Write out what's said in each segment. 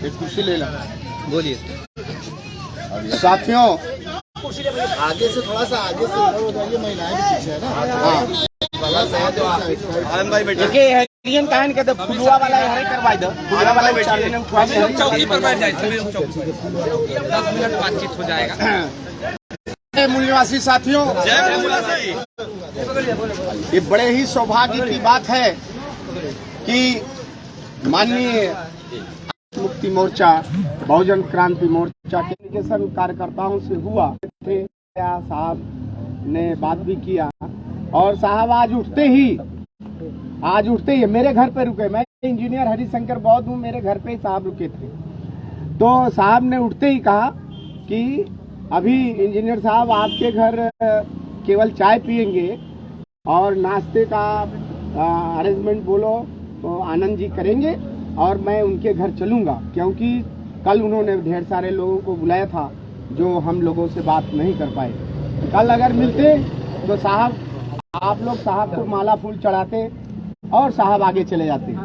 एक कुर्सी ले ला। बोलिए साथियों, आगे से थोड़ा सा आगे से उधर हो जाइए, महिलाएं भी पीछे है ना। आनंद भाई बैठे देखिए हरियन काहन के फुलवा वाला हरे करवाई दो, फुलवा वाला चार्ज ने उठवा दे। चौकी पर बैठ जाए, सभी लोग चौकी पर 10 मिनट बातचीत हो जाएगा। मूल्यवासी साथियों, ये बड़े ही सौभाग्य की बात है कि माननीय मुक्ति मोर्चा, बहुजन क्रांति मोर्चा के डेलीगेशन कार्यकर्ताओं से हुआ थे। साहब ने बात भी किया और साहब आज उठते ही मेरे घर पे रुके। मैं इंजीनियर हरिशंकर बौद्ध हूँ, मेरे घर पे ही साहब रुके थे। तो साहब ने उठते ही कहा कि अभी इंजीनियर साहब आपके घर केवल चाय पिएंगे और नाश्ते का अरेंजमेंट बोलो तो आनंद जी करेंगे और मैं उनके घर चलूंगा, क्योंकि कल उन्होंने ढेर सारे लोगों को बुलाया था जो हम लोगों से बात नहीं कर पाए। कल अगर मिलते तो साहब आप लोग साहब को माला फूल चढ़ाते और साहब आगे चले जाते।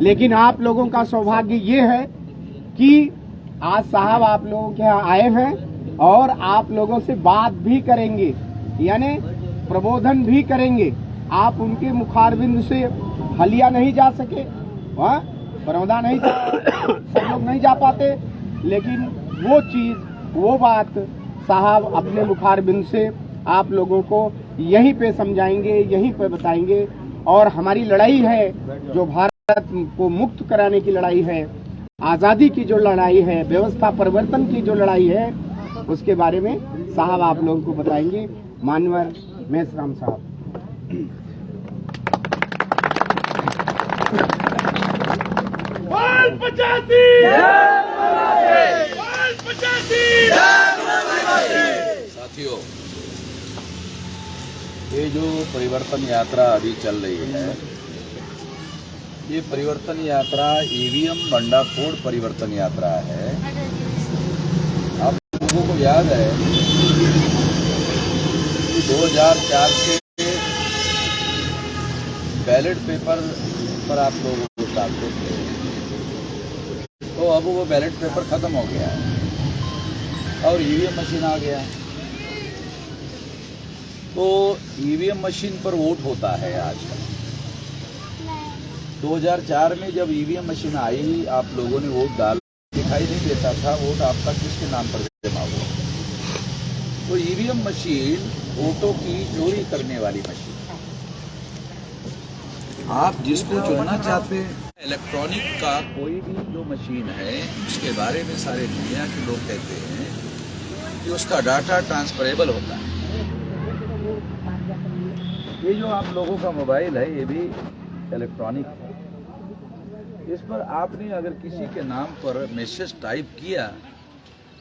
लेकिन आप लोगों का सौभाग्य ये है कि आज साहब आप लोगों के यहाँ आए हैं और आप लोगों से बात भी करेंगे, यानी प्रबोधन भी करेंगे। आप उनके मुखारबिंद से हलिया नहीं जा सके, बरौदा नहीं सब लोग नहीं जा पाते, लेकिन वो चीज वो बात साहब अपने मुखारबिंद से आप लोगों को यहीं पे समझाएंगे, यहीं पे बताएंगे। और हमारी लड़ाई है जो भारत को मुक्त कराने की लड़ाई है, आजादी की जो लड़ाई है, व्यवस्था परिवर्तन की जो लड़ाई है, उसके बारे में साहब आप लोगों को बताएंगे। मानवर मेसराम साहब। साथियों, ये जो परिवर्तन यात्रा अभी चल रही है, ये परिवर्तन यात्रा ईवीएम भंडाफोड़ परिवर्तन यात्रा है। आप लोगों को याद है कि 2004 के बैलेट पेपर पर आप लोगों को डालते थे, तो अब वो बैलेट पेपर खत्म हो गया है और ईवीएम मशीन आ गया। तो ईवीएम मशीन पर वोट होता है आजकल। 2004 में जब ईवीएम मशीन आई, आप लोगों ने वोट डाल, दिखाई नहीं देता था वोट आपका किसके नाम पर जमा हुआ। तो ईवीएम मशीन वोटों की चोरी करने वाली मशीन। आप जिसको चुनना चाहते हैं, इलेक्ट्रॉनिक का कोई भी जो मशीन है, उसके बारे में सारे दुनिया के लोग कहते हैं कि उसका डाटा ट्रांसफरेबल होता है। ये जो आप लोगों का मोबाइल है, ये भी इलेक्ट्रॉनिक है। इस पर आपने अगर किसी के नाम पर मैसेज टाइप किया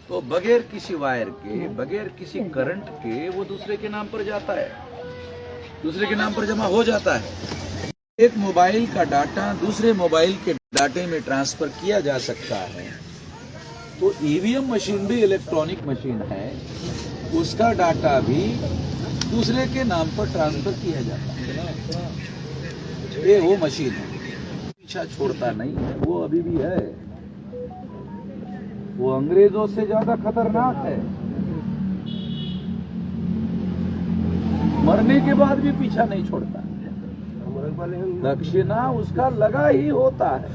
तो बगैर किसी वायर के, बगैर किसी करंट के वो दूसरे के नाम पर जाता है, दूसरे के नाम पर जमा हो जाता है। एक मोबाइल का डाटा दूसरे मोबाइल के डाटे में ट्रांसफर किया जा सकता है। तो ईवीएम मशीन भी इलेक्ट्रॉनिक मशीन है, उसका डाटा भी दूसरे के नाम पर ट्रांसफर किया जाता है। ये वो मशीन है, पीछा छोड़ता नहीं है, वो अभी भी है। वो अंग्रेजों से ज्यादा खतरनाक है, मरने के बाद भी पीछा नहीं छोड़ता। दक्षिणा उसका लगा ही होता है।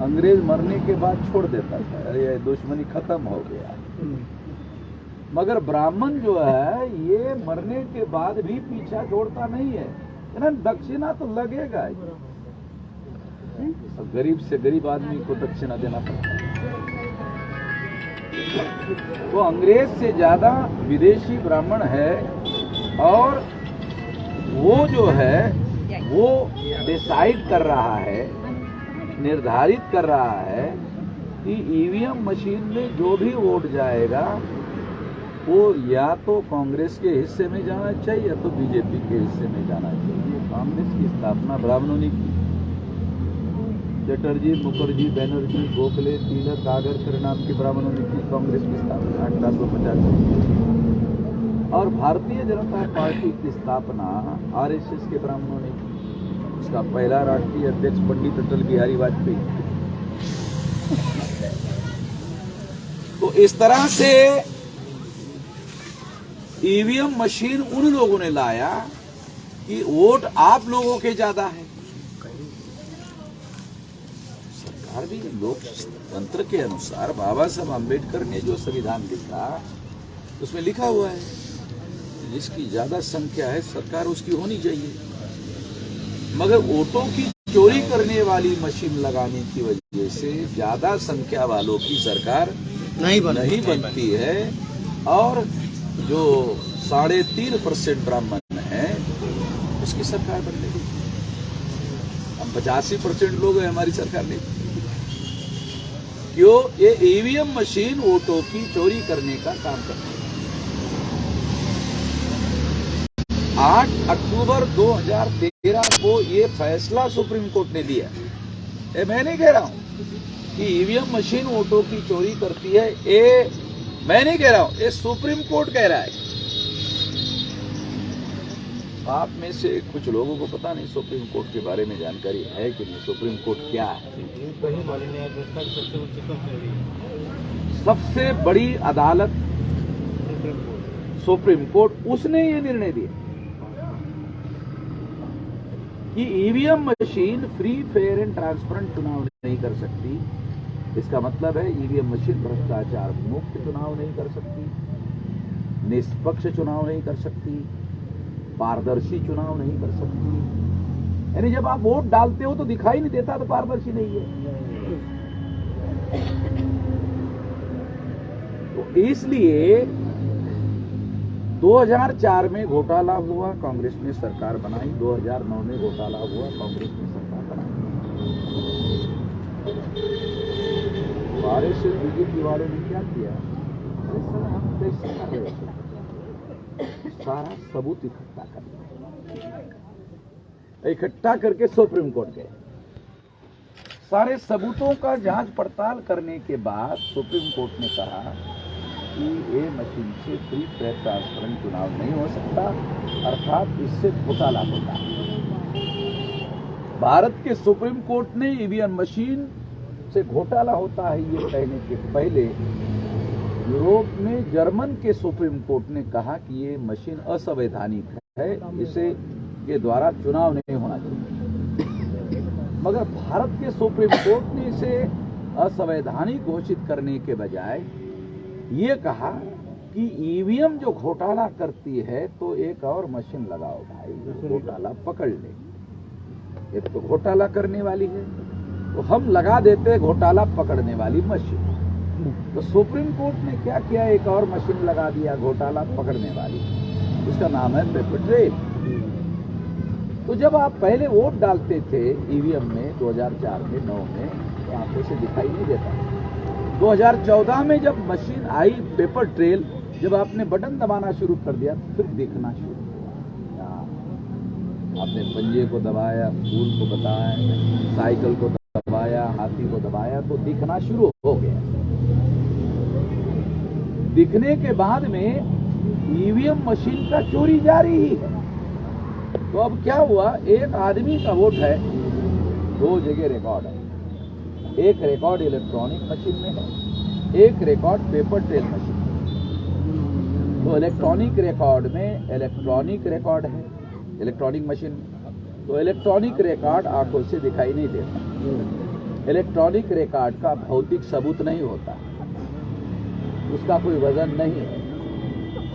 अंग्रेज मरने के बाद छोड़ देता था, अरे दुश्मनी खत्म हो गया। मगर ब्राह्मण जो है, ये मरने के बाद भी पीछा छोड़ता नहीं है, ना दक्षिणा तो लगेगा ही। गरीब से गरीब आदमी को दक्षिणा देना पड़ता है। वो अंग्रेज से ज्यादा विदेशी ब्राह्मण है और वो जो है वो डिसाइड कर रहा है, निर्धारित कर रहा है कि ईवीएम मशीन में जो भी वोट जाएगा वो या तो कांग्रेस के हिस्से में जाना चाहिए या तो बीजेपी के हिस्से में जाना चाहिए। कांग्रेस की स्थापना ब्राह्मणों ने की। चटर्जी, मुखर्जी, बनर्जी, गोखले, तिलक, आगरकर नाम के ब्राह्मणों ने की कांग्रेस की स्थापना 1850 और भारतीय जनता पार्टी की स्थापना आरएसएस के ब्राह्मणों ने की। उसका पहला राष्ट्रीय अध्यक्ष पंडित अटल बिहारी वाजपेयी। इस तरह से ईवीएम मशीन उन लोगों ने लाया कि वोट आप लोगों के ज्यादा है। सरकार भी लोकतंत्र के अनुसार बाबा साहब आम्बेडकर ने जो संविधान लिखा उसमें लिखा हुआ है जिसकी ज्यादा संख्या है सरकार उसकी होनी चाहिए, मगर वोटों की चोरी करने वाली मशीन लगाने की वजह से ज्यादा संख्या वालों की सरकार नहीं बनती है और जो 3.5% ब्राह्मण है उसकी सरकार बनने की। हम 85% लोग हैं, हमारी सरकार नहीं। क्यों? ये ईवीएम मशीन वोटों की चोरी करने का काम करती है। 8 अक्टूबर 2013 को ये फैसला सुप्रीम कोर्ट ने दिया। ये मैं नहीं कह रहा हूं कि ईवीएम मशीन वोटों की चोरी करती है, ये मैं नहीं कह रहा हूं, ये सुप्रीम कोर्ट कह रहा है। आप में से कुछ लोगों को पता नहीं सुप्रीम कोर्ट के बारे में जानकारी है कि नहीं, सुप्रीम कोर्ट क्या है। सबसे बड़ी अदालत सुप्रीम कोर्ट, उसने ये निर्णय दिया कि EVM machine free, fair and transparent चुनाव नहीं कर सकती। इसका मतलब है ईवीएम मशीन भ्रष्टाचार मुक्त चुनाव नहीं कर सकती, निष्पक्ष चुनाव नहीं कर सकती, पारदर्शी चुनाव नहीं कर सकती। यानी जब आप वोट डालते हो तो दिखाई नहीं देता तो पारदर्शी नहीं है। तो इसलिए 2004 में घोटाला हुआ, कांग्रेस ने सरकार बनाई। 2009 में घोटाला हुआ, कांग्रेस ने सरकार बनाई। बारे से बीजेपी वालों ने क्या किया? हम कैसे कर रहे थे? सारा सबूत इकट्ठा कर लिया, इकट्ठा करके सुप्रीम कोर्ट गए। सारे सबूतों का जांच पड़ताल करने के बाद सुप्रीम कोर्ट ने कहा कि ये मशीन से फ्री, फेयर, ट्रांसपेरेंट चुनाव नहीं हो सकता, अर्थात इससे घोटाला होता है। भारत के सुप्रीम कोर्ट ने ईवीएम मशीन से घोटाला होता है ये कहने के पहले यूरोप में जर्मन के सुप्रीम कोर्ट ने कहा कि ये मशीन असंवैधानिक है, इसे के द्वारा चुनाव नहीं होना चाहिए। मगर भारत के सुप्रीम कोर्ट ने इसे असंवैधानिक घोषित करने के बजाय ये कहा कि ईवीएम जो घोटाला करती है तो एक और मशीन लगाओ भाई, घोटाला पकड़ ले। ये तो घोटाला करने वाली है तो हम लगा देते घोटाला पकड़ने वाली मशीन। तो सुप्रीम कोर्ट ने क्या किया, एक और मशीन लगा दिया घोटाला पकड़ने वाली, उसका नाम है पेपर ट्रेल। तो जब आप पहले वोट डालते थे ईवीएम में 2004 में 9 में तो आंखों से दिखाई नहीं देता। 2014 में जब मशीन आई पेपर ट्रेल, जब आपने बटन दबाना शुरू कर दिया फिर दिखना शुरू हुआ। आपने पंजे को दबाया, फूल को बताया, साइकिल को दबाया, हाथी को दबाया तो दिखना शुरू हो गया। दिखने के बाद में ईवीएम मशीन का चोरी जारी ही है। तो अब क्या हुआ, एक आदमी का वोट है, 2 जगह रिकॉर्ड है। एक रिकॉर्ड इलेक्ट्रॉनिक मशीन में है, एक रिकॉर्ड पेपर ट्रेल मशीन में। तो इलेक्ट्रॉनिक रिकॉर्ड में इलेक्ट्रॉनिक रिकॉर्ड है, इलेक्ट्रॉनिक मशीन में। तो इलेक्ट्रॉनिक रिकॉर्ड आंखों से दिखाई नहीं देता। इलेक्ट्रॉनिक रिकॉर्ड का भौतिक सबूत नहीं होता, उसका कोई वजन नहीं है,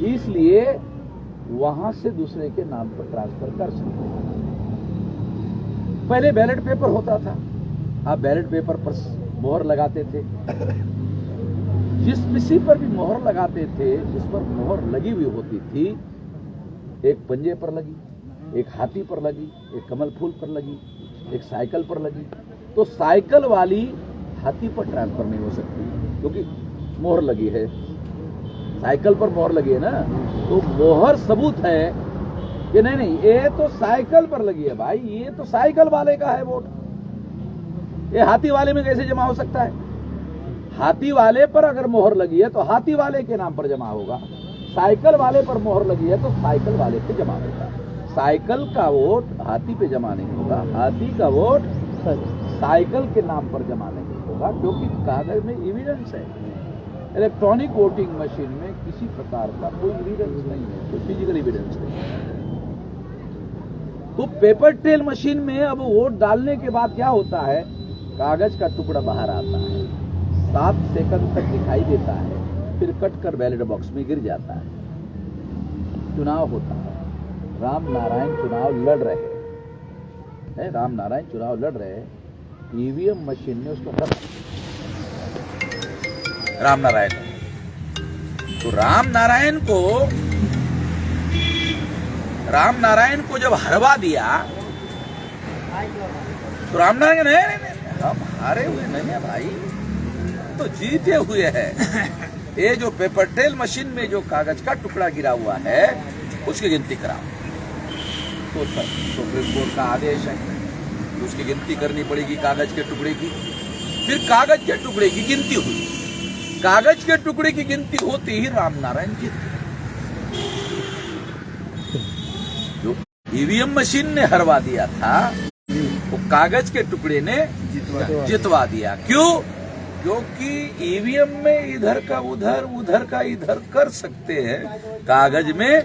इसलिए वहां से दूसरे के नाम पर ट्रांसफर कर सकते हैं। पहले बैलेट पेपर होता था, आप बैलेट पेपर पर मोहर लगाते थे। जिस किसी पर भी मोहर लगाते थे, जिस पर मोहर लगी हुई होती थी, एक पंजे पर लगी, एक हाथी पर लगी, एक कमल फूल पर लगी, एक साइकिल पर लगी, तो साइकिल वाली हाथी पर ट्रांसफर नहीं हो सकती क्योंकि मोहर लगी है। साइकिल पर मोहर लगी है ना, तो मोहर सबूत है कि नहीं ये तो साइकिल पर लगी है भाई, ये तो साइकिल वाले का है वोट, ये हाथी वाले में कैसे जमा हो सकता है? हाथी वाले पर अगर मोहर लगी है तो हाथी वाले के नाम पर जमा होगा, साइकिल वाले पर मोहर लगी है तो साइकिल वाले पे जमा होगा। साइकिल का वोट हाथी पे जमा नहीं होगा, हाथी का वोट साइकिल के नाम पर जमा नहीं होगा, क्योंकि कागज में एविडेंस है। इलेक्ट्रॉनिक वोटिंग मशीन में किसी प्रकार का कोई एविडेंस नहीं है, कोई फिजिकल एविडेंस नहीं है। तो पेपर ट्रेल मशीन में अब वोट डालने के बाद क्या होता है, कागज का टुकड़ा बाहर आता है, 7 सेकंड तक दिखाई देता है, फिर कट कर बैलेट बॉक्स में गिर जाता है। चुनाव होता है, राम नारायण चुनाव लड़ रहे हैं, राम नारायण चुनाव लड़ रहे हैं, ईवीएम मशीन ने उसको हरा राम नारायण। तो राम नारायण को जब हरवा दिया तो राम नारायण नहीं, हम हारे हुए नहीं है भाई, तो जीते हुए हैं। ये जो पेपर ट्रेल मशीन में जो कागज का टुकड़ा गिरा हुआ है उसकी गिनती कराओ। तो सुप्रीम कोर्ट का आदेश है, उसकी गिनती करनी पड़ेगी कागज के टुकड़े की। फिर कागज के टुकड़े की गिनती हुई, कागज के टुकड़े की गिनती होती ही राम नारायण जीत गए। जो ईवीएम मशीन ने हरवा दिया था वो कागज के टुकड़े ने जितवा दिया। क्यों? क्योंकि ईवीएम में इधर का उधर, उधर का इधर कर सकते हैं, कागज में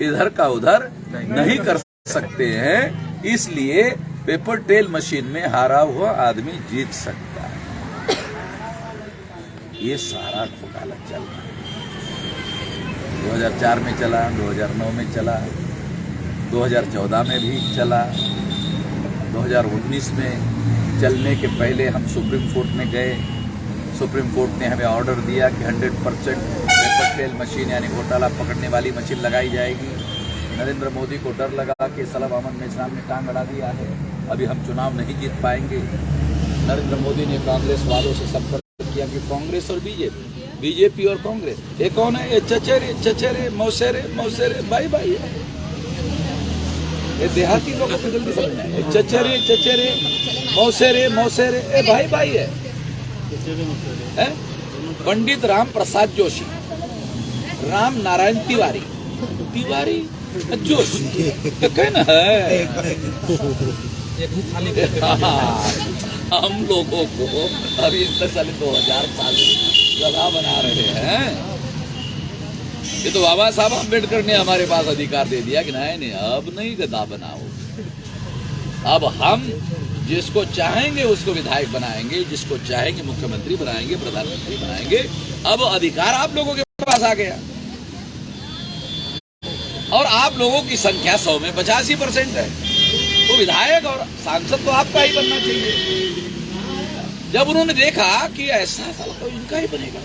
इधर का उधर नहीं कर सकते हैं। इसलिए पेपर ट्रेल मशीन में हारा हुआ आदमी जीत सकता है। ये सारा घोटाला चल रहा है, 2004 में चला, 2009 में चला, 2014 में भी चला, 2019 में चलने के पहले हम सुप्रीम कोर्ट में गए। सुप्रीम कोर्ट ने हमें ऑर्डर दिया कि 100% पेपर ट्रेल मशीन यानी घोटाला पकड़ने वाली मशीन लगाई जाएगी। नरेंद्र मोदी को डर लगा कि सलाम अहमद मेश्राम ने टांग अड़ा दिया है, अभी हम चुनाव नहीं जीत पाएंगे। नरेंद्र मोदी ने कांग्रेस वालों से संपर्क किया कि कांग्रेस और बीजेपी और कांग्रेस ये कौन है? ये चचेरे मौसेरे भाई भाई है। ये देहाती लोगों को जल्दी समझना है। चचेरे मौसेरे ये भाई भाई है। पंडित राम प्रसाद जोशी, राम नारायण तिवारी जोशी कहना है। हम लोगों को अभी इतने साल 2000 साल गधा बना रहे हैं। ये तो बाबा साहब अम्बेडकर ने हमारे पास अधिकार दे दिया कि नहीं अब नहीं गधा बनाओ, अब हम जिसको चाहेंगे उसको विधायक बनाएंगे, जिसको चाहेंगे मुख्यमंत्री बनाएंगे, प्रधानमंत्री बनाएंगे। अब अधिकार आप लोगों के पास आ गया और आप लोगों की संख्या 100 में 85% है, तो विधायक और सांसद तो आपका ही बनना चाहिए। जब उन्होंने देखा कि ऐसा साल तो इनका ही बनेगा,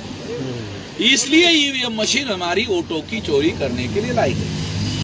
इसलिए ईवीएम मशीन हमारी वोटों की चोरी करने के लिए लाई गई।